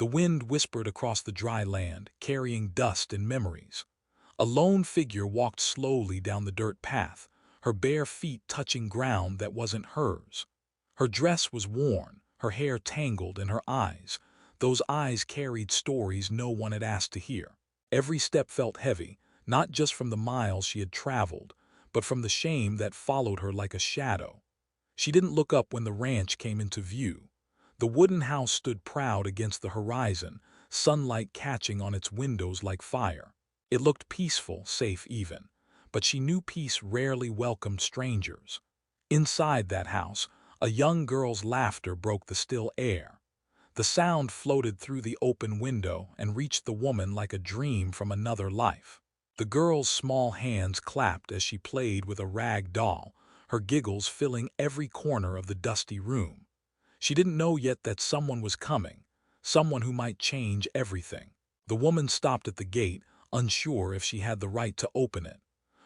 The wind whispered across the dry land, carrying dust and memories. A lone figure walked slowly down the dirt path, her bare feet touching ground that wasn't hers. Her dress was worn, her hair tangled, and her eyes, those eyes carried stories no one had asked to hear. Every step felt heavy, not just from the miles she had traveled, but from the shame that followed her like a shadow. She didn't look up when the ranch came into view. The wooden house stood proud against the horizon, sunlight catching on its windows like fire. It looked peaceful, safe even, but she knew peace rarely welcomed strangers. Inside that house, a young girl's laughter broke the still air. The sound floated through the open window and reached the woman like a dream from another life. The girl's small hands clapped as she played with a rag doll, her giggles filling every corner of the dusty room. She didn't know yet that someone was coming, someone who might change everything. The woman stopped at the gate, unsure if she had the right to open it.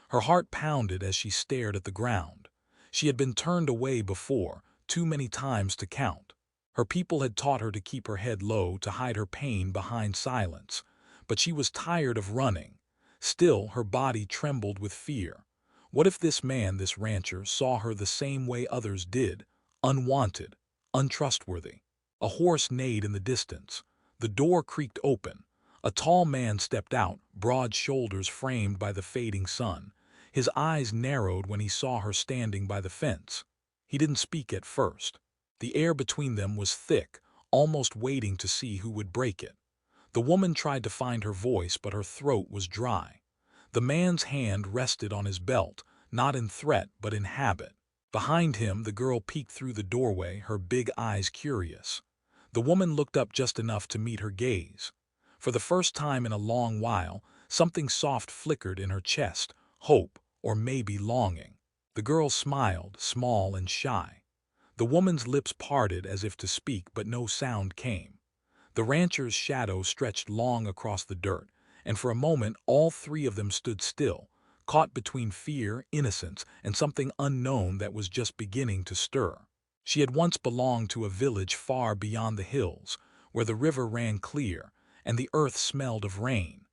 Her heart pounded as she stared at the ground. She had been turned away before, too many times to count. Her people had taught her to keep her head low, to hide her pain behind silence. But she was tired of running. Still, her body trembled with fear. What if this man, this rancher, saw her the same way others did, unwanted, untrustworthy? A horse neighed in the distance. The door creaked open. A tall man stepped out, broad shoulders framed by the fading sun. His eyes narrowed when he saw her standing by the fence. He didn't speak at first. The air between them was thick, almost waiting to see who would break it. The woman tried to find her voice, but her throat was dry. The man's hand rested on his belt, not in threat but in habit. Behind him, the girl peeked through the doorway, her big eyes curious. The woman looked up just enough to meet her gaze. For the first time in a long while, something soft flickered in her chest, hope, or maybe longing. The girl smiled, small and shy. The woman's lips parted as if to speak, but no sound came. The rancher's shadow stretched long across the dirt, and for a moment all three of them stood still, caught between fear, innocence, and something unknown that was just beginning to stir. She had once belonged to a village far beyond the hills, where the river ran clear, and the earth smelled of rain.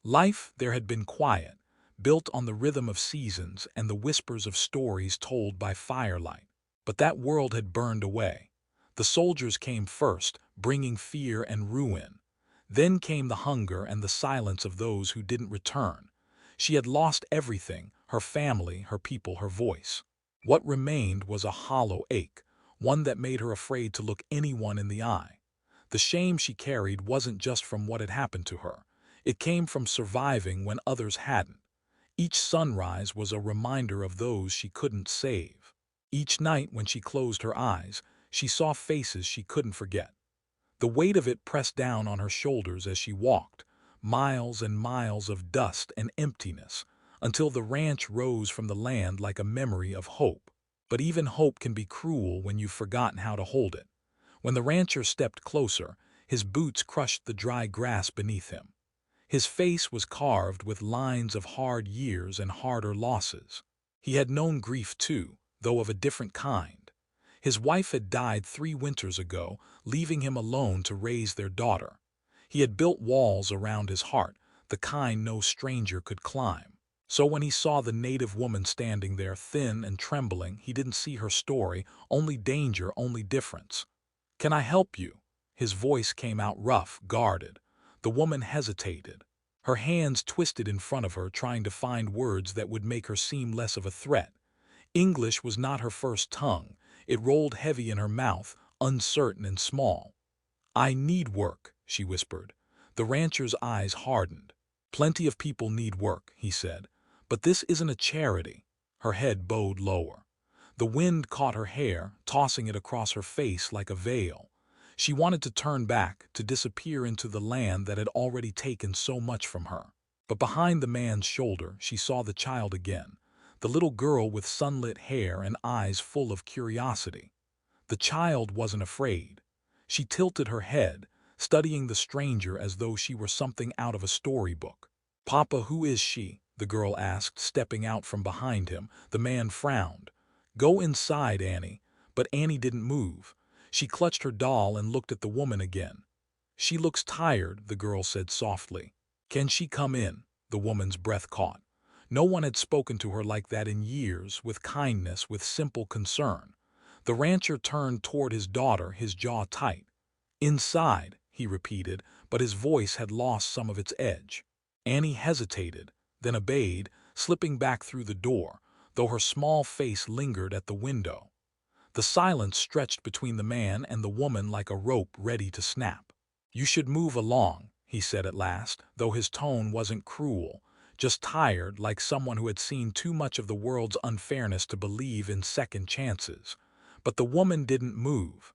Life there had been quiet, built on the rhythm of seasons and the whispers of stories told by firelight. But that world had burned away. The soldiers came first, bringing fear and ruin. Then came the hunger and the silence of those who didn't return. She had lost everything, her family, her people, her voice. What remained was a hollow ache, one that made her afraid to look anyone in the eye. The shame she carried wasn't just from what had happened to her. It came from surviving when others hadn't. Each sunrise was a reminder of those she couldn't save. Each night when she closed her eyes, she saw faces she couldn't forget. The weight of it pressed down on her shoulders as she walked, miles and miles of dust and emptiness, until the ranch rose from the land like a memory of hope. But even hope can be cruel when you've forgotten how to hold it. When the rancher stepped closer, his boots crushed the dry grass beneath him. His face was carved with lines of hard years and harder losses. He had known grief too, though of a different kind. His wife had died 3 winters ago, leaving him alone to raise their daughter. He had built walls around his heart, the kind no stranger could climb. So when he saw the native woman standing there, thin and trembling, he didn't see her story, only danger, only difference. "Can I help you?" His voice came out rough, guarded. The woman hesitated. Her hands twisted in front of her, trying to find words that would make her seem less of a threat. English was not her first tongue. It rolled heavy in her mouth, uncertain and small. "I need work," she whispered. The rancher's eyes hardened. "Plenty of people need work," he said. "But this isn't a charity." Her head bowed lower. The wind caught her hair, tossing it across her face like a veil. She wanted to turn back, to disappear into the land that had already taken so much from her. But behind the man's shoulder, she saw the child again, the little girl with sunlit hair and eyes full of curiosity. The child wasn't afraid. She tilted her head, studying the stranger as though she were something out of a storybook. "Papa, who is she?" the girl asked, stepping out from behind him. The man frowned. "Go inside, Annie." But Annie didn't move. She clutched her doll and looked at the woman again. "She looks tired," the girl said softly. "Can she come in?" The woman's breath caught. No one had spoken to her like that in years, with kindness, with simple concern. The rancher turned toward his daughter, his jaw tight. "Inside," he repeated, but his voice had lost some of its edge. Annie hesitated, then obeyed, slipping back through the door, though her small face lingered at the window. The silence stretched between the man and the woman like a rope ready to snap. "You should move along," he said at last, though his tone wasn't cruel, just tired, like someone who had seen too much of the world's unfairness to believe in second chances. But the woman didn't move.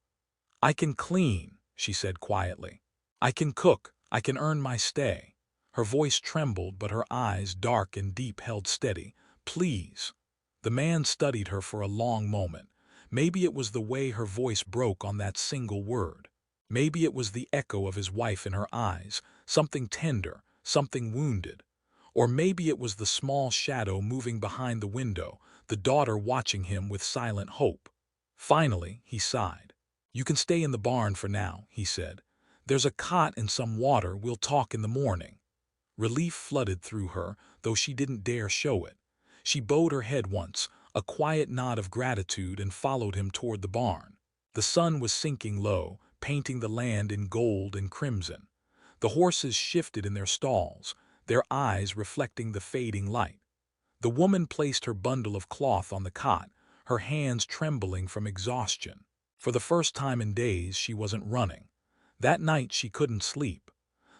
"I can clean," she said quietly. "I can cook, I can earn my stay." Her voice trembled, but her eyes, dark and deep, held steady. "Please." The man studied her for a long moment. Maybe it was the way her voice broke on that single word. Maybe it was the echo of his wife in her eyes, something tender, something wounded. Or maybe it was the small shadow moving behind the window, the daughter watching him with silent hope. Finally, he sighed. "You can stay in the barn for now," he said. "There's a cot and some water, we'll talk in the morning." Relief flooded through her, though she didn't dare show it. She bowed her head once, a quiet nod of gratitude, and followed him toward the barn. The sun was sinking low, painting the land in gold and crimson. The horses shifted in their stalls, their eyes reflecting the fading light. The woman placed her bundle of cloth on the cot, her hands trembling from exhaustion. For the first time in days, she wasn't running. That night she couldn't sleep.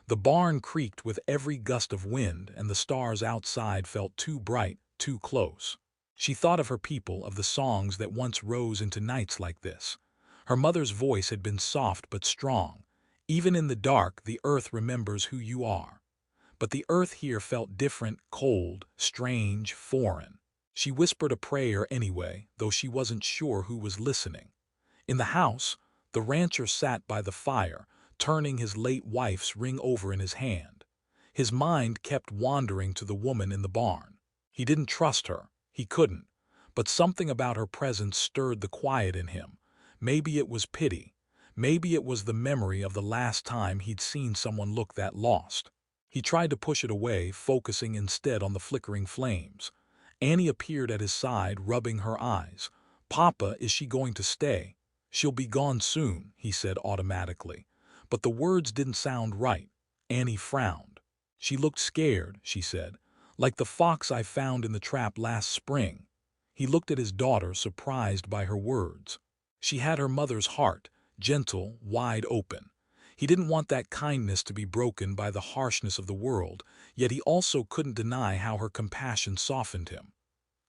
The barn creaked with every gust of wind, and the stars outside felt too bright, too close. She thought of her people, of the songs that once rose into nights like this. Her mother's voice had been soft but strong. "Even in the dark, the earth remembers who you are." But the earth here felt different, cold, strange, foreign. She whispered a prayer anyway, though she wasn't sure who was listening. In the house, the rancher sat by the fire, turning his late wife's ring over in his hand. His mind kept wandering to the woman in the barn. He didn't trust her. He couldn't. But something about her presence stirred the quiet in him. Maybe it was pity. Maybe it was the memory of the last time he'd seen someone look that lost. He tried to push it away, focusing instead on the flickering flames. Annie appeared at his side, rubbing her eyes. "Papa, is she going to stay?" "She'll be gone soon," he said automatically. But the words didn't sound right. Annie frowned. "She looked scared," she said, "like the fox I found in the trap last spring." He looked at his daughter, surprised by her words. She had her mother's heart, gentle, wide open. He didn't want that kindness to be broken by the harshness of the world, yet he also couldn't deny how her compassion softened him.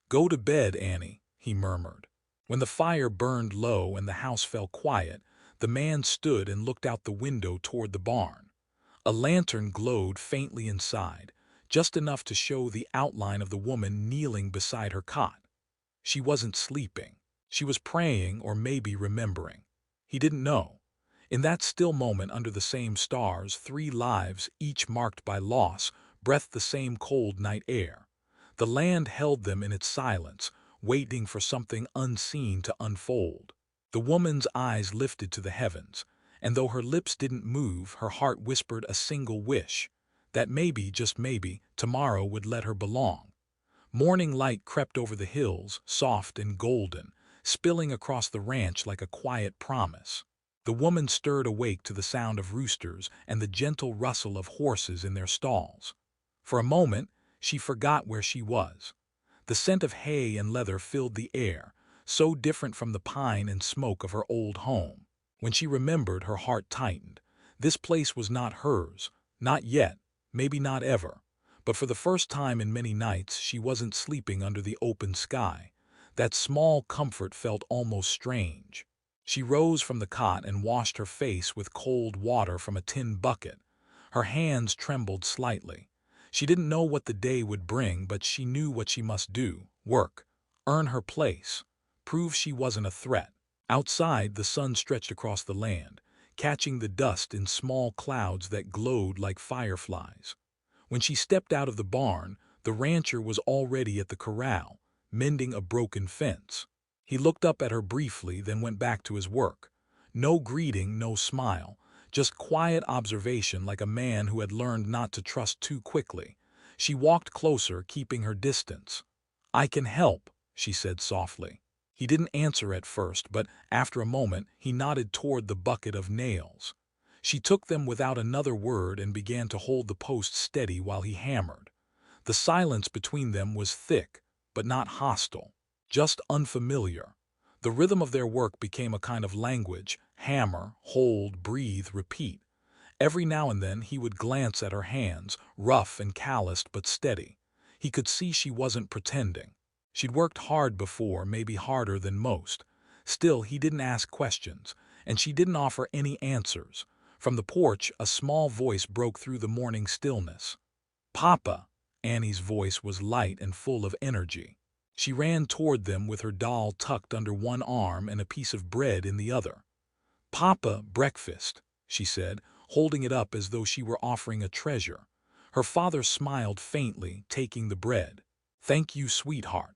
"Go to bed, Annie," he murmured. When the fire burned low and the house fell quiet, the man stood and looked out the window toward the barn. A lantern glowed faintly inside, just enough to show the outline of the woman kneeling beside her cot. She wasn't sleeping. She was praying, or maybe remembering. He didn't know. In that still moment under the same stars, 3 lives, each marked by loss, breathed the same cold night air. The land held them in its silence, waiting for something unseen to unfold. The woman's eyes lifted to the heavens, and though her lips didn't move, her heart whispered a single wish, that maybe, just maybe, tomorrow would let her belong. Morning light crept over the hills, soft and golden, spilling across the ranch like a quiet promise. The woman stirred awake to the sound of roosters and the gentle rustle of horses in their stalls. For a moment, she forgot where she was. The scent of hay and leather filled the air, so different from the pine and smoke of her old home. When she remembered, her heart tightened. This place was not hers, not yet, maybe not ever. But for the first time in many nights, she wasn't sleeping under the open sky. That small comfort felt almost strange. She rose from the cot and washed her face with cold water from a tin bucket. Her hands trembled slightly. She didn't know what the day would bring, but she knew what she must do: work, earn her place, prove she wasn't a threat. Outside, the sun stretched across the land, catching the dust in small clouds that glowed like fireflies. When she stepped out of the barn, the rancher was already at the corral, mending a broken fence. He looked up at her briefly, then went back to his work. No greeting, no smile, just quiet observation like a man who had learned not to trust too quickly. She walked closer, keeping her distance. "I can help," she said softly. He didn't answer at first, but after a moment he nodded toward the bucket of nails. She took them without another word and began to hold the post steady while he hammered. The silence between them was thick, but not hostile, just unfamiliar. The rhythm of their work became a kind of language: hammer, hold, breathe, repeat. Every now and then he would glance at her hands, rough and calloused but steady. He could see she wasn't pretending. She'd worked hard before, maybe harder than most. Still, he didn't ask questions, and she didn't offer any answers. From the porch, a small voice broke through the morning stillness. "Papa!" Annie's voice was light and full of energy. She ran toward them with her doll tucked under one arm and a piece of bread in the other. "Papa, breakfast," she said, holding it up as though she were offering a treasure. Her father smiled faintly, taking the bread. "Thank you, sweetheart."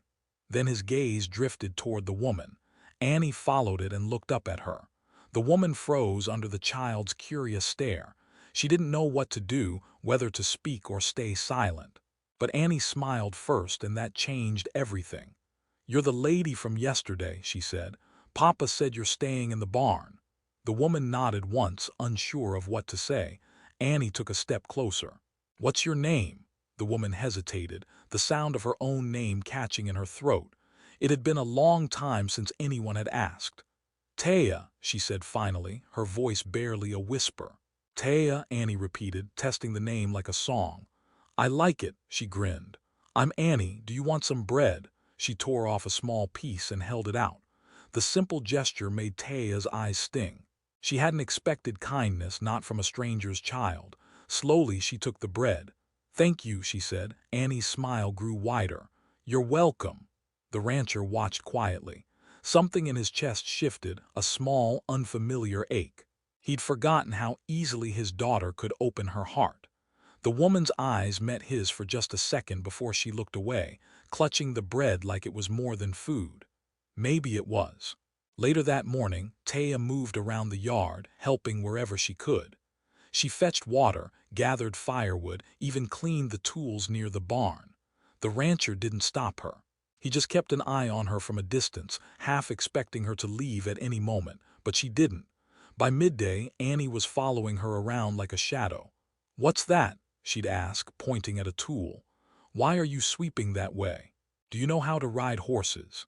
Then his gaze drifted toward the woman. Annie followed it and looked up at her. The woman froze under the child's curious stare. She didn't know what to do, whether to speak or stay silent. But Annie smiled first, and that changed everything. "You're the lady from yesterday," she said. "Papa said you're staying in the barn." The woman nodded once, unsure of what to say. Annie took a step closer. "What's your name?" The woman hesitated, the sound of her own name catching in her throat. It had been a long time since anyone had asked. "Taya," she said finally, her voice barely a whisper. "Taya," Annie repeated, testing the name like a song. "I like it," she grinned. "I'm Annie. Do you want some bread?" She tore off a small piece and held it out. The simple gesture made Taya's eyes sting. She hadn't expected kindness, not from a stranger's child. Slowly she took the bread. "Thank you," she said. Annie's smile grew wider. "You're welcome." The rancher watched quietly. Something in his chest shifted, a small, unfamiliar ache. He'd forgotten how easily his daughter could open her heart. The woman's eyes met his for just a second before she looked away, clutching the bread like it was more than food. Maybe it was. Later that morning, Taya moved around the yard, helping wherever she could. She fetched water, gathered firewood, even cleaned the tools near the barn. The rancher didn't stop her. He just kept an eye on her from a distance, half expecting her to leave at any moment, but she didn't. By midday, Annie was following her around like a shadow. "What's that?" she'd ask, pointing at a tool. "Why are you sweeping that way? Do you know how to ride horses?"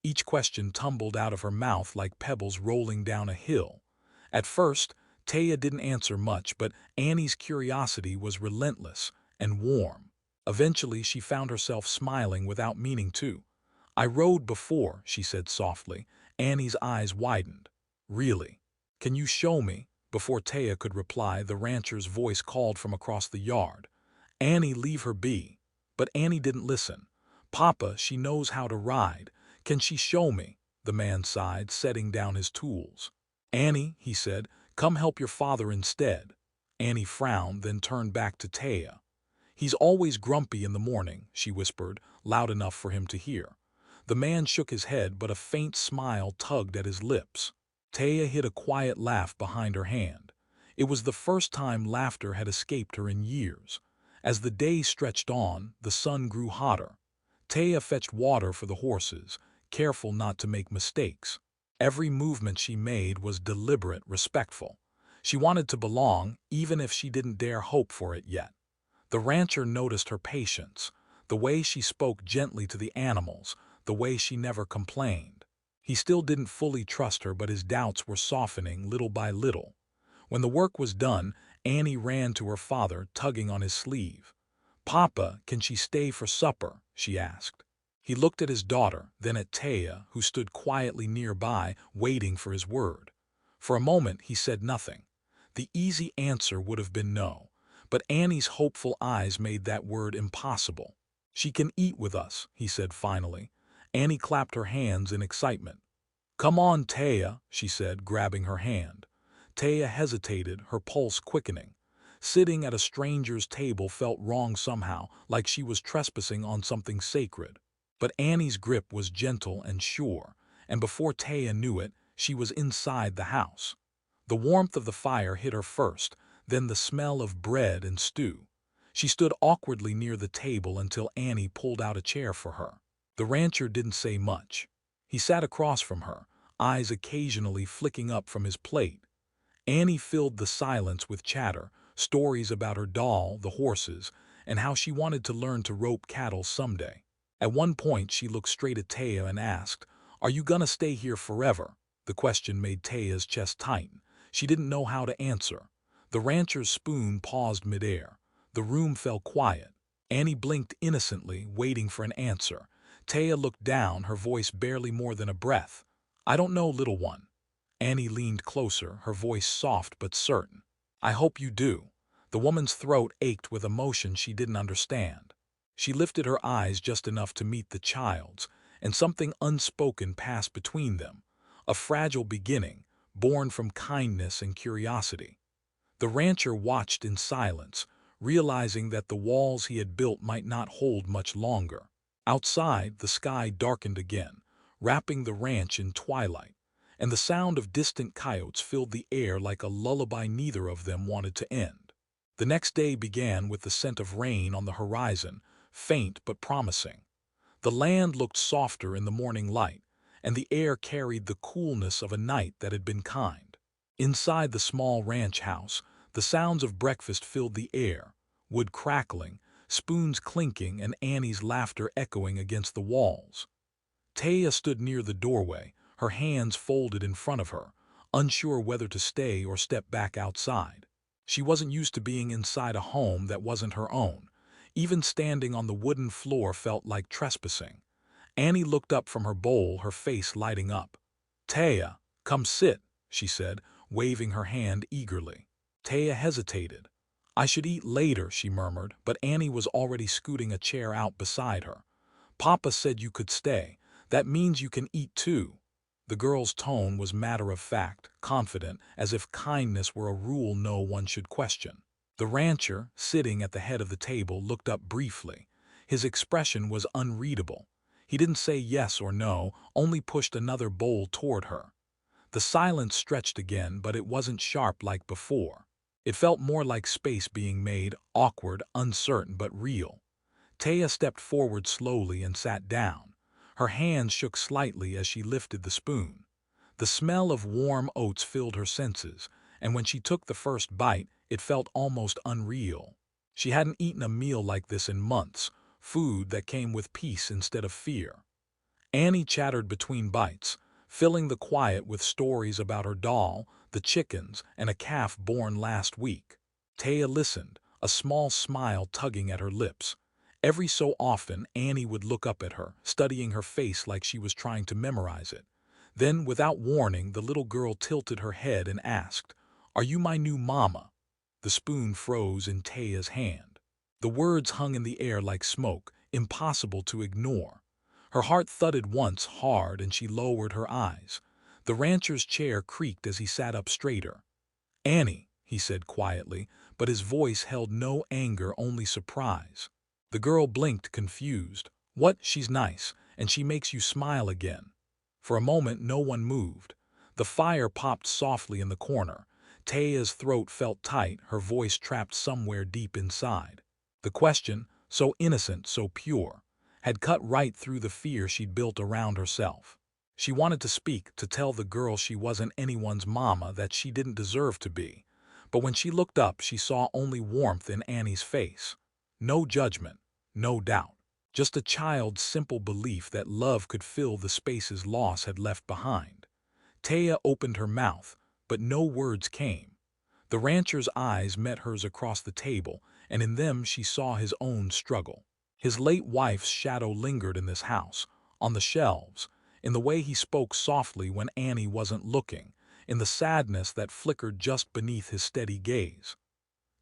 Each question tumbled out of her mouth like pebbles rolling down a hill. At first, Taya didn't answer much, but Annie's curiosity was relentless and warm. Eventually, she found herself smiling without meaning to. "I rode before," she said softly. Annie's eyes widened. "Really? Can you show me?" Before Taya could reply, the rancher's voice called from across the yard. "Annie, leave her be." But Annie didn't listen. "Papa, she knows how to ride. Can she show me?" The man sighed, setting down his tools. "Annie," he said, "come help your father instead." Annie frowned, then turned back to Taya. "He's always grumpy in the morning," she whispered, loud enough for him to hear. The man shook his head, but a faint smile tugged at his lips. Taya hid a quiet laugh behind her hand. It was the first time laughter had escaped her in years. As the day stretched on, the sun grew hotter. Taya fetched water for the horses, careful not to make mistakes. Every movement she made was deliberate, respectful. She wanted to belong, even if she didn't dare hope for it yet. The rancher noticed her patience, the way she spoke gently to the animals, the way she never complained. He still didn't fully trust her, but his doubts were softening little by little. When the work was done, Annie ran to her father, tugging on his sleeve. "Papa, can she stay for supper?" she asked. He looked at his daughter, then at Taya, who stood quietly nearby, waiting for his word. For a moment he said nothing. The easy answer would have been no, but Annie's hopeful eyes made that word impossible. "She can eat with us," he said finally. Annie clapped her hands in excitement. "Come on, Taya," she said, grabbing her hand. Taya hesitated, her pulse quickening. Sitting at a stranger's table felt wrong somehow, like she was trespassing on something sacred. But Annie's grip was gentle and sure, and before Taya knew it, she was inside the house. The warmth of the fire hit her first, then the smell of bread and stew. She stood awkwardly near the table until Annie pulled out a chair for her. The rancher didn't say much. He sat across from her, eyes occasionally flicking up from his plate. Annie filled the silence with chatter, stories about her doll, the horses, and how she wanted to learn to rope cattle someday. At one point she looked straight at Taya and asked, "Are you gonna stay here forever?" The question made Taya's chest tighten. She didn't know how to answer. The rancher's spoon paused midair. The room fell quiet. Annie blinked innocently, waiting for an answer. Taya looked down, her voice barely more than a breath. "I don't know, little one." Annie leaned closer, her voice soft but certain. "I hope you do." The woman's throat ached with emotion she didn't understand. She lifted her eyes just enough to meet the child's, and something unspoken passed between them. A fragile beginning, born from kindness and curiosity. The rancher watched in silence, realizing that the walls he had built might not hold much longer. Outside, the sky darkened again, wrapping the ranch in twilight, and the sound of distant coyotes filled the air like a lullaby neither of them wanted to end. The next day began with the scent of rain on the horizon, faint but promising. The land looked softer in the morning light, and the air carried the coolness of a night that had been kind. Inside the small ranch house, the sounds of breakfast filled the air, wood crackling, spoons clinking, and Annie's laughter echoing against the walls. Taya stood near the doorway, her hands folded in front of her, unsure whether to stay or step back outside. She wasn't used to being inside a home that wasn't her own. Even standing on the wooden floor felt like trespassing. Annie looked up from her bowl, her face lighting up. "Taya, come sit," she said, waving her hand eagerly. Taya hesitated. "I should eat later," she murmured, but Annie was already scooting a chair out beside her. "Papa said you could stay. That means you can eat too." The girl's tone was matter-of-fact, confident, as if kindness were a rule no one should question. The rancher, sitting at the head of the table, looked up briefly. His expression was unreadable. He didn't say yes or no, only pushed another bowl toward her. The silence stretched again, but it wasn't sharp like before. It felt more like space being made, awkward, uncertain, but real. Taya stepped forward slowly and sat down. Her hands shook slightly as she lifted the spoon. The smell of warm oats filled her senses, and when she took the first bite, it felt almost unreal. She hadn't eaten a meal like this in months, food that came with peace instead of fear. Annie chattered between bites, filling the quiet with stories about her doll, the chickens, and a calf born last week. Taya listened, a small smile tugging at her lips. Every so often, Annie would look up at her, studying her face like she was trying to memorize it. Then, without warning, the little girl tilted her head and asked, "Are you my new mama?" The spoon froze in Taya's hand. The words hung in the air like smoke, impossible to ignore. Her heart thudded once hard and she lowered her eyes. The rancher's chair creaked as he sat up straighter. "Annie," he said quietly, but his voice held no anger, only surprise. The girl blinked, confused. "What? She's nice, and she makes you smile again." For a moment no one moved. The fire popped softly in the corner. Taya's throat felt tight, her voice trapped somewhere deep inside. The question, so innocent, so pure, had cut right through the fear she'd built around herself. She wanted to speak, to tell the girl she wasn't anyone's mama, that she didn't deserve to be. But when she looked up, she saw only warmth in Annie's face. No judgment, no doubt. Just a child's simple belief that love could fill the spaces loss had left behind. Taya opened her mouth, but no words came. The rancher's eyes met hers across the table, and in them she saw his own struggle. His late wife's shadow lingered in this house, on the shelves, in the way he spoke softly when Annie wasn't looking, in the sadness that flickered just beneath his steady gaze.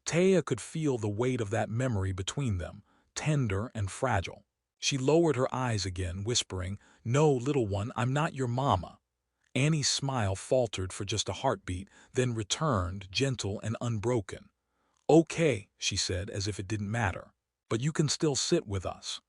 Taya could feel the weight of that memory between them, tender and fragile. She lowered her eyes again, whispering, "No, little one, I'm not your mama." Annie's smile faltered for just a heartbeat, then returned, gentle and unbroken. "Okay," she said, as if it didn't matter. "But you can still sit with us."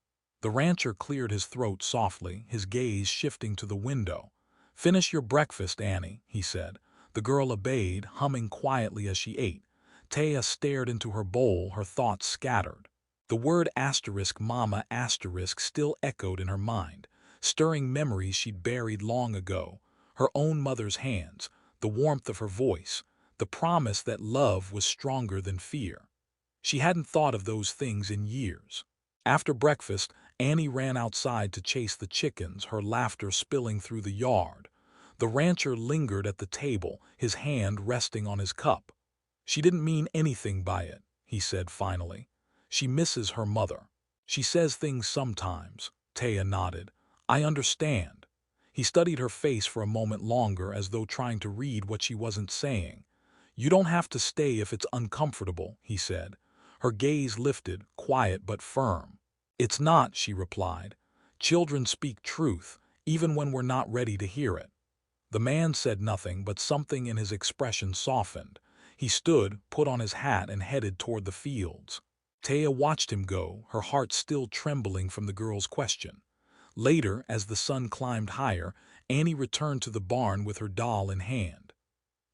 The rancher cleared his throat softly, his gaze shifting to the window. "Finish your breakfast, Annie," he said. The girl obeyed, humming quietly as she ate. Taya stared into her bowl, her thoughts scattered. The word asterisk mama asterisk still echoed in her mind, stirring memories she'd buried long ago. Her own mother's hands, the warmth of her voice, the promise that love was stronger than fear. She hadn't thought of those things in years. After breakfast, Annie ran outside to chase the chickens, her laughter spilling through the yard. The rancher lingered at the table, his hand resting on his cup. "She didn't mean anything by it," he said finally. "She misses her mother. She says things sometimes." Taya nodded. "I understand." He studied her face for a moment longer, as though trying to read what she wasn't saying. "You don't have to stay if it's uncomfortable," he said. Her gaze lifted, quiet but firm. "It's not," she replied. "Children speak truth, even when we're not ready to hear it." The man said nothing, but something in his expression softened. He stood, put on his hat, and headed toward the fields. Taya watched him go, her heart still trembling from the girl's question. Later, as the sun climbed higher, Annie returned to the barn with her doll in hand.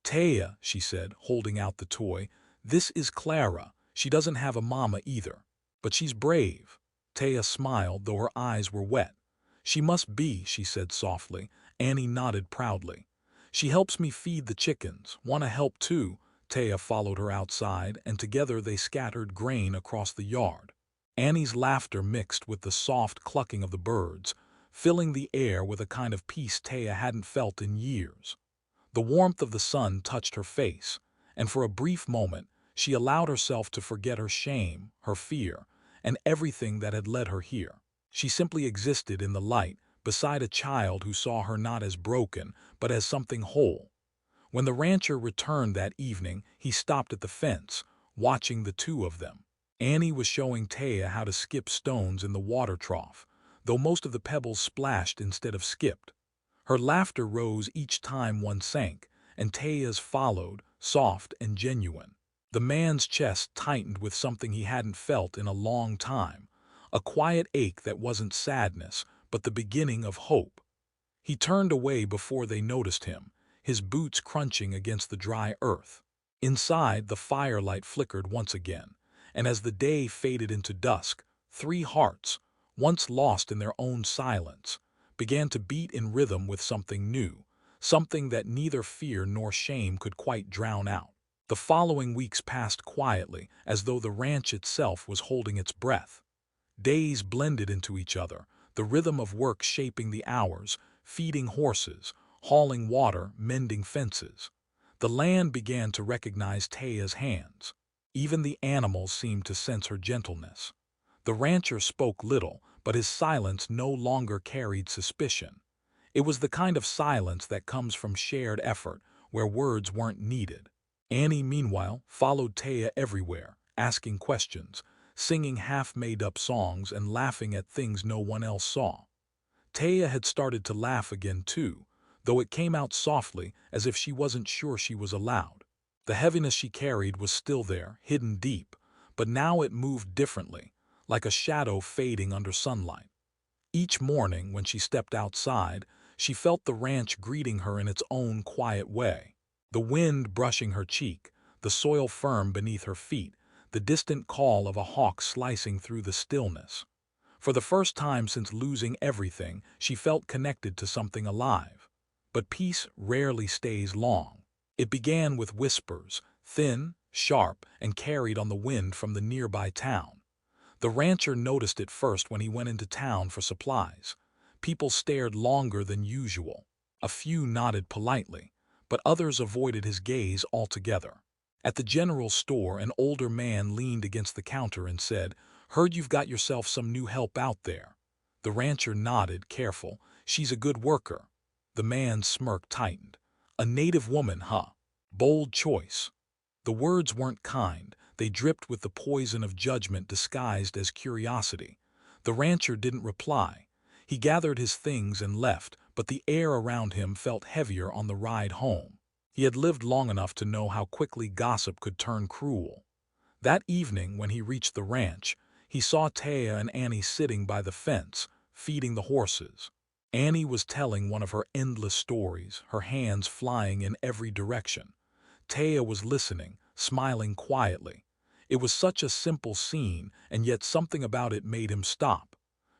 "Taya," she said, holding out the toy, "this is Clara. She doesn't have a mama either. But she's brave." Taya smiled, though her eyes were wet. "She must be," she said softly. Annie nodded proudly. "She helps me feed the chickens. Want to help too?" Taya followed her outside, and together they scattered grain across the yard. Annie's laughter mixed with the soft clucking of the birds, filling the air with a kind of peace Taya hadn't felt in years. The warmth of the sun touched her face, and for a brief moment she allowed herself to forget her shame, her fear, and everything that had led her here. She simply existed in the light, beside a child who saw her not as broken, but as something whole. When the rancher returned that evening, he stopped at the fence, watching the two of them. Annie was showing Taya how to skip stones in the water trough, though most of the pebbles splashed instead of skipped. Her laughter rose each time one sank, and Taya's followed, soft and genuine. The man's chest tightened with something he hadn't felt in a long time, a quiet ache that wasn't sadness, but the beginning of hope. He turned away before they noticed him, his boots crunching against the dry earth. Inside, the firelight flickered once again, and as the day faded into dusk, three hearts, once lost in their own silence, began to beat in rhythm with something new, something that neither fear nor shame could quite drown out. The following weeks passed quietly, as though the ranch itself was holding its breath. Days blended into each other, the rhythm of work shaping the hours, feeding horses, hauling water, mending fences. The land began to recognize Taya's hands. Even the animals seemed to sense her gentleness. The rancher spoke little, but his silence no longer carried suspicion. It was the kind of silence that comes from shared effort, where words weren't needed. Annie, meanwhile, followed Taya everywhere, asking questions, singing half-made-up songs and laughing at things no one else saw. Taya had started to laugh again too, though it came out softly, as if she wasn't sure she was allowed. The heaviness she carried was still there, hidden deep, but now it moved differently, like a shadow fading under sunlight. Each morning, when she stepped outside, she felt the ranch greeting her in its own quiet way. The wind brushing her cheek, the soil firm beneath her feet, the distant call of a hawk slicing through the stillness. For the first time since losing everything, she felt connected to something alive. But peace rarely stays long. It began with whispers, thin, sharp, and carried on the wind from the nearby town. The rancher noticed it first when he went into town for supplies. People stared longer than usual. A few nodded politely, but others avoided his gaze altogether. At the general store, an older man leaned against the counter and said, "Heard you've got yourself some new help out there." The rancher nodded, careful. "She's a good worker." The man's smirk tightened. "A native woman, huh? Bold choice." The words weren't kind. They dripped with the poison of judgment disguised as curiosity. The rancher didn't reply. He gathered his things and left, but the air around him felt heavier on the ride home. He had lived long enough to know how quickly gossip could turn cruel. That evening, when he reached the ranch, he saw Taya and Annie sitting by the fence, feeding the horses. Annie was telling one of her endless stories, her hands flying in every direction. Taya was listening, smiling quietly. It was such a simple scene, and yet something about it made him stop.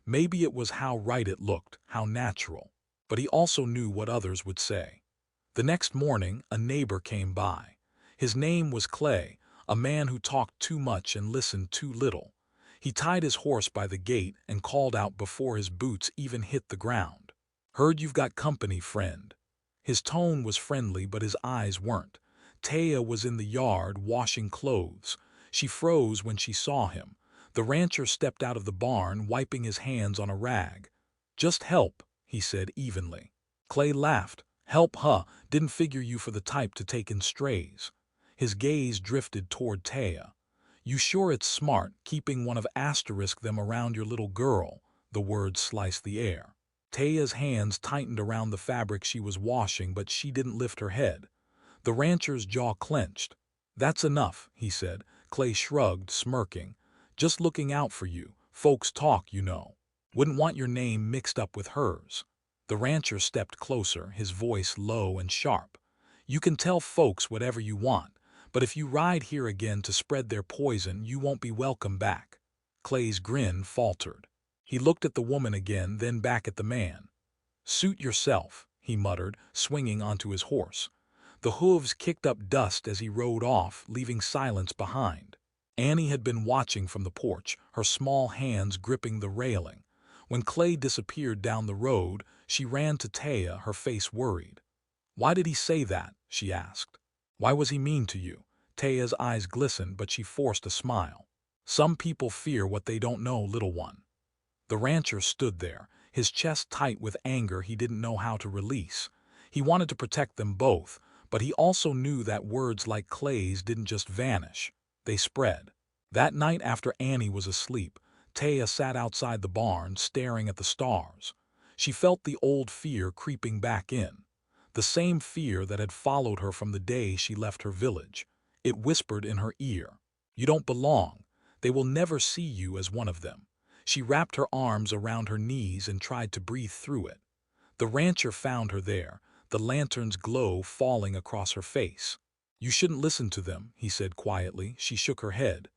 Maybe it was how right it looked, how natural. But he also knew what others would say. The next morning, a neighbor came by. His name was Clay, a man who talked too much and listened too little. He tied his horse by the gate and called out before his boots even hit the ground. "Heard you've got company, friend." His tone was friendly, but his eyes weren't. Taya was in the yard washing clothes. She froze when she saw him. The rancher stepped out of the barn, wiping his hands on a rag. "Just help," he said evenly. Clay laughed. "Help, huh? Didn't figure you for the type to take in strays." His gaze drifted toward Taya. "You sure it's smart, keeping one of asterisk them around your little girl?" The words sliced the air. Taya's hands tightened around the fabric she was washing, but she didn't lift her head. The rancher's jaw clenched. "That's enough," he said. Clay shrugged, smirking. "Just looking out for you. Folks talk, you know. Wouldn't want your name mixed up with hers." The rancher stepped closer, his voice low and sharp. "You can tell folks whatever you want, but if you ride here again to spread their poison, you won't be welcome back." Clay's grin faltered. He looked at the woman again, then back at the man. "Suit yourself," he muttered, swinging onto his horse. The hooves kicked up dust as he rode off, leaving silence behind. Annie had been watching from the porch, her small hands gripping the railing. When Clay disappeared down the road, she ran to Taya, her face worried. "Why did he say that?" she asked. "Why was he mean to you?" Taya's eyes glistened, but she forced a smile. "Some people fear what they don't know, little one." The rancher stood there, his chest tight with anger he didn't know how to release. He wanted to protect them both, but he also knew that words like Clay's didn't just vanish. They spread. That night after Annie was asleep, Taya sat outside the barn, staring at the stars. She felt the old fear creeping back in. The same fear that had followed her from the day she left her village. It whispered in her ear, "You don't belong. They will never see you as one of them." She wrapped her arms around her knees and tried to breathe through it. The rancher found her there, the lantern's glow falling across her face. "You shouldn't listen to them," he said quietly. She shook her head.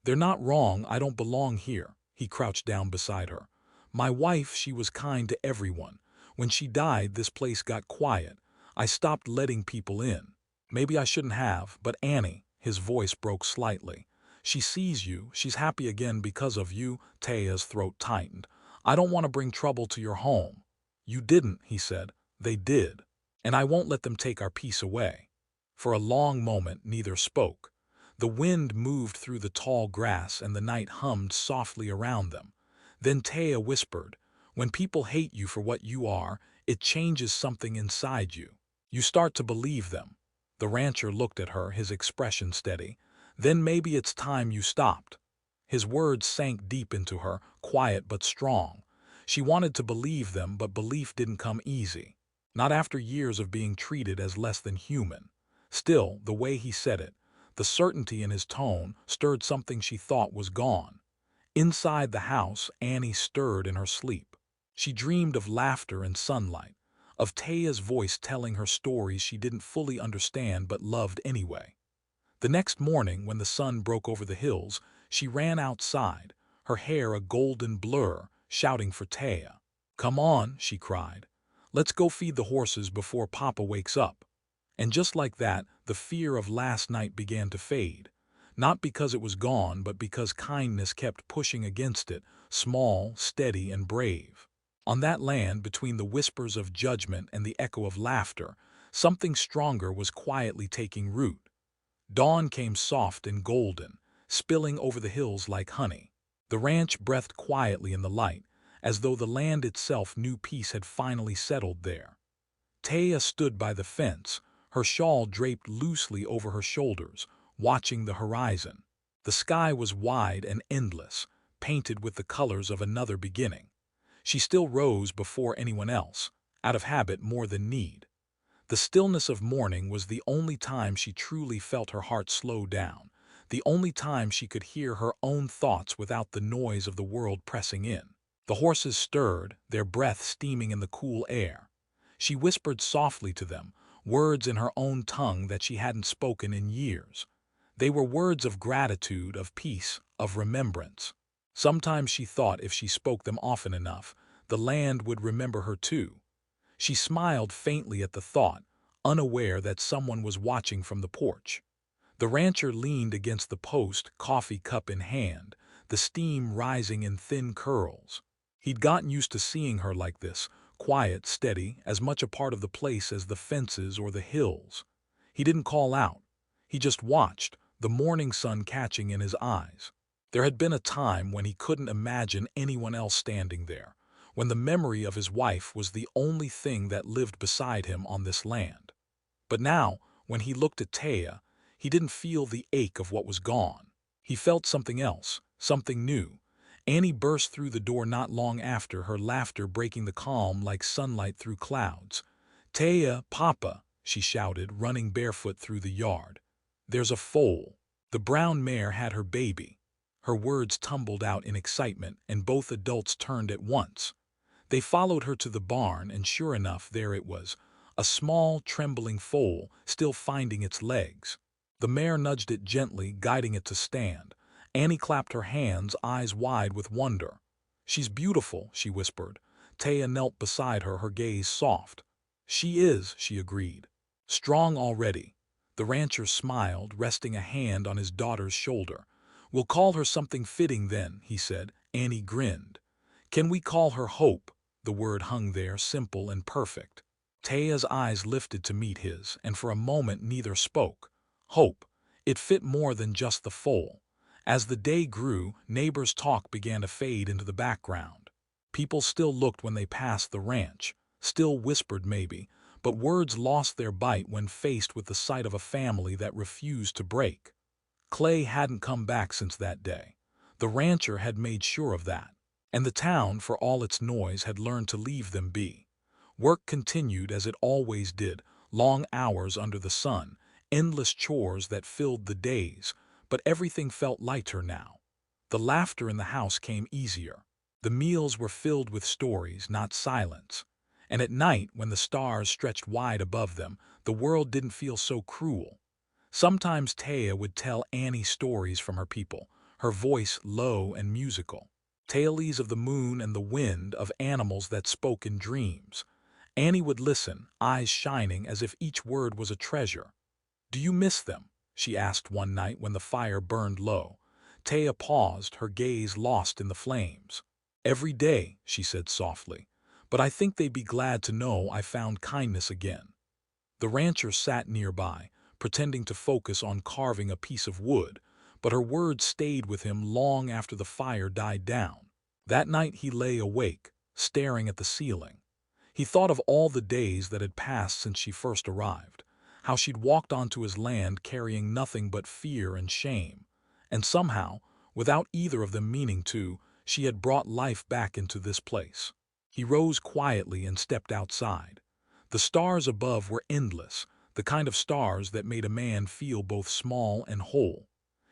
"They're not wrong. I don't belong here." He crouched down beside her. "My wife, she was kind to everyone. When she died, this place got quiet. I stopped letting people in. Maybe I shouldn't have, but Annie," his voice broke slightly. "She sees you. She's happy again because of you." Taya's throat tightened. "I don't want to bring trouble to your home." "You didn't," he said. "They did. And I won't let them take our peace away." For a long moment, neither spoke. The wind moved through the tall grass and the night hummed softly around them. Then Taya whispered, "When people hate you for what you are, it changes something inside you. You start to believe them." The rancher looked at her, his expression steady. "Then maybe it's time you stopped." His words sank deep into her, quiet but strong. She wanted to believe them, but belief didn't come easy. Not after years of being treated as less than human. Still, the way he said it, the certainty in his tone, stirred something she thought was gone. Inside the house, Annie stirred in her sleep. She dreamed of laughter and sunlight, of Taya's voice telling her stories she didn't fully understand but loved anyway. The next morning, when the sun broke over the hills, she ran outside, her hair a golden blur, shouting for Taya. "Come on," she cried. "Let's go feed the horses before Papa wakes up." And just like that, the fear of last night began to fade. Not because it was gone, but because kindness kept pushing against it, small, steady, and brave. On that land, between the whispers of judgment and the echo of laughter, something stronger was quietly taking root. Dawn came soft and golden, spilling over the hills like honey. The ranch breathed quietly in the light, as though the land itself knew peace had finally settled there. Taya stood by the fence, her shawl draped loosely over her shoulders, watching the horizon. The sky was wide and endless, painted with the colors of another beginning. She still rose before anyone else, out of habit more than need. The stillness of morning was the only time she truly felt her heart slow down, the only time she could hear her own thoughts without the noise of the world pressing in. The horses stirred, their breath steaming in the cool air. She whispered softly to them, words in her own tongue that she hadn't spoken in years. They were words of gratitude, of peace, of remembrance. Sometimes she thought if she spoke them often enough, the land would remember her too. She smiled faintly at the thought, unaware that someone was watching from the porch. The rancher leaned against the post, coffee cup in hand, the steam rising in thin curls. He'd gotten used to seeing her like this, quiet, steady, as much a part of the place as the fences or the hills. He didn't call out. He just watched, the morning sun catching in his eyes. There had been a time when he couldn't imagine anyone else standing there, when the memory of his wife was the only thing that lived beside him on this land. But now, when he looked at Taya, he didn't feel the ache of what was gone. He felt something else, something new. Annie burst through the door not long after, her laughter breaking the calm like sunlight through clouds. "Taya, Papa," she shouted, running barefoot through the yard. "There's a foal." The brown mare had her baby. Her words tumbled out in excitement, and both adults turned at once. They followed her to the barn, and sure enough, there it was, a small, trembling foal, still finding its legs. The mare nudged it gently, guiding it to stand. Annie clapped her hands, eyes wide with wonder. "She's beautiful," she whispered. Taya knelt beside her, her gaze soft. "She is," she agreed. "Strong already." The rancher smiled, resting a hand on his daughter's shoulder. "We'll call her something fitting then," he said. Annie grinned. "Can we call her Hope?" The word hung there, simple and perfect. Taya's eyes lifted to meet his, and for a moment neither spoke. Hope. It fit more than just the foal. As the day grew, neighbors' talk began to fade into the background. People still looked when they passed the ranch, still whispered maybe, but words lost their bite when faced with the sight of a family that refused to break. Clay hadn't come back since that day. The rancher had made sure of that. And the town, for all its noise, had learned to leave them be. Work continued as it always did, long hours under the sun, endless chores that filled the days, but everything felt lighter now. The laughter in the house came easier. The meals were filled with stories, not silence. And at night, when the stars stretched wide above them, the world didn't feel so cruel. Sometimes Taya would tell Annie stories from her people, her voice low and musical. Tales of the moon and the wind, of animals that spoke in dreams. Annie would listen, eyes shining as if each word was a treasure. "Do you miss them?" she asked one night when the fire burned low. Taya paused, her gaze lost in the flames. "Every day," she said softly, "but I think they'd be glad to know I found kindness again." The rancher sat nearby, pretending to focus on carving a piece of wood, but her words stayed with him long after the fire died down. That night he lay awake, staring at the ceiling. He thought of all the days that had passed since she first arrived, how she'd walked onto his land carrying nothing but fear and shame, and somehow, without either of them meaning to, she had brought life back into this place. He rose quietly and stepped outside. The stars above were endless, the kind of stars that made a man feel both small and whole.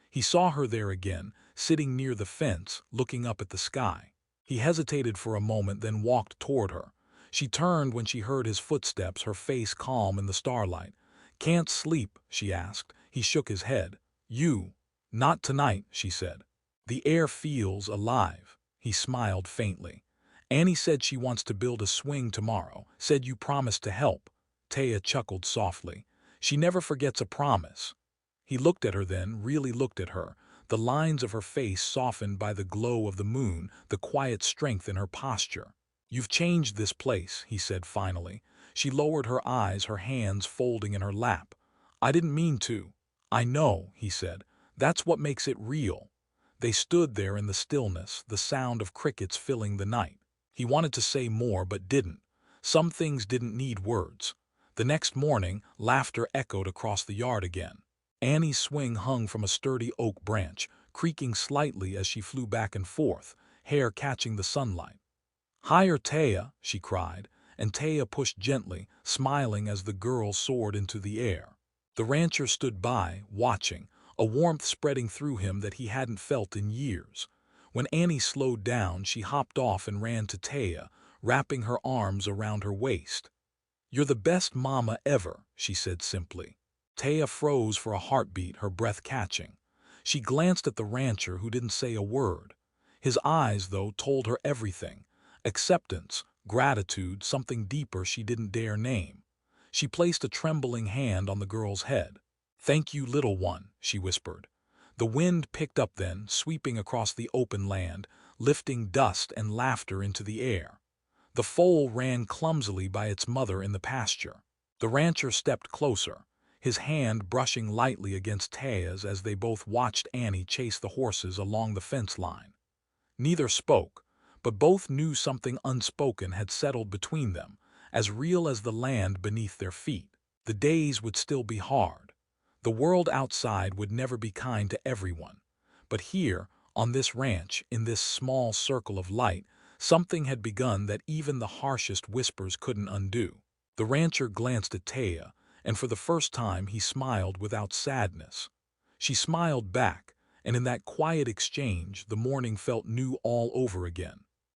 He saw her there again, sitting near the fence, looking up at the sky. He hesitated for a moment, then walked toward her. She turned when she heard his footsteps, her face calm in the starlight. "Can't sleep?" she asked. He shook his head. "You?" "Not tonight," she said. "The air feels alive." He smiled faintly. "Annie said she wants to build a swing tomorrow, said you promised to help." Taya chuckled softly. "She never forgets a promise." He looked at her then, really looked at her, the lines of her face softened by the glow of the moon, the quiet strength in her posture. "You've changed this place," he said finally. She lowered her eyes, her hands folding in her lap. "I didn't mean to." "I know," he said. "That's what makes it real." They stood there in the stillness, the sound of crickets filling the night. He wanted to say more, but didn't. Some things didn't need words. The next morning, laughter echoed across the yard again. Annie's swing hung from a sturdy oak branch, creaking slightly as she flew back and forth, hair catching the sunlight. "Higher, Taya," she cried, and Taya pushed gently, smiling as the girl soared into the air. The rancher stood by, watching, a warmth spreading through him that he hadn't felt in years. When Annie slowed down, she hopped off and ran to Taya, wrapping her arms around her waist. "You're the best mama ever," she said simply. Taya froze for a heartbeat, her breath catching. She glanced at the rancher, who didn't say a word. His eyes, though, told her everything. Acceptance, gratitude, something deeper she didn't dare name. She placed a trembling hand on the girl's head. "Thank you, little one," she whispered. The wind picked up then, sweeping across the open land, lifting dust and laughter into the air. The foal ran clumsily by its mother in the pasture. The rancher stepped closer, his hand brushing lightly against Taya's as they both watched Annie chase the horses along the fence line. Neither spoke, but both knew something unspoken had settled between them, as real as the land beneath their feet. The days would still be hard. The world outside would never be kind to everyone. But here, on this ranch, in this small circle of light, something had begun that even the harshest whispers couldn't undo. The rancher glanced at Taya, and for the first time he smiled without sadness. She smiled back, and in that quiet exchange the morning felt new all over again.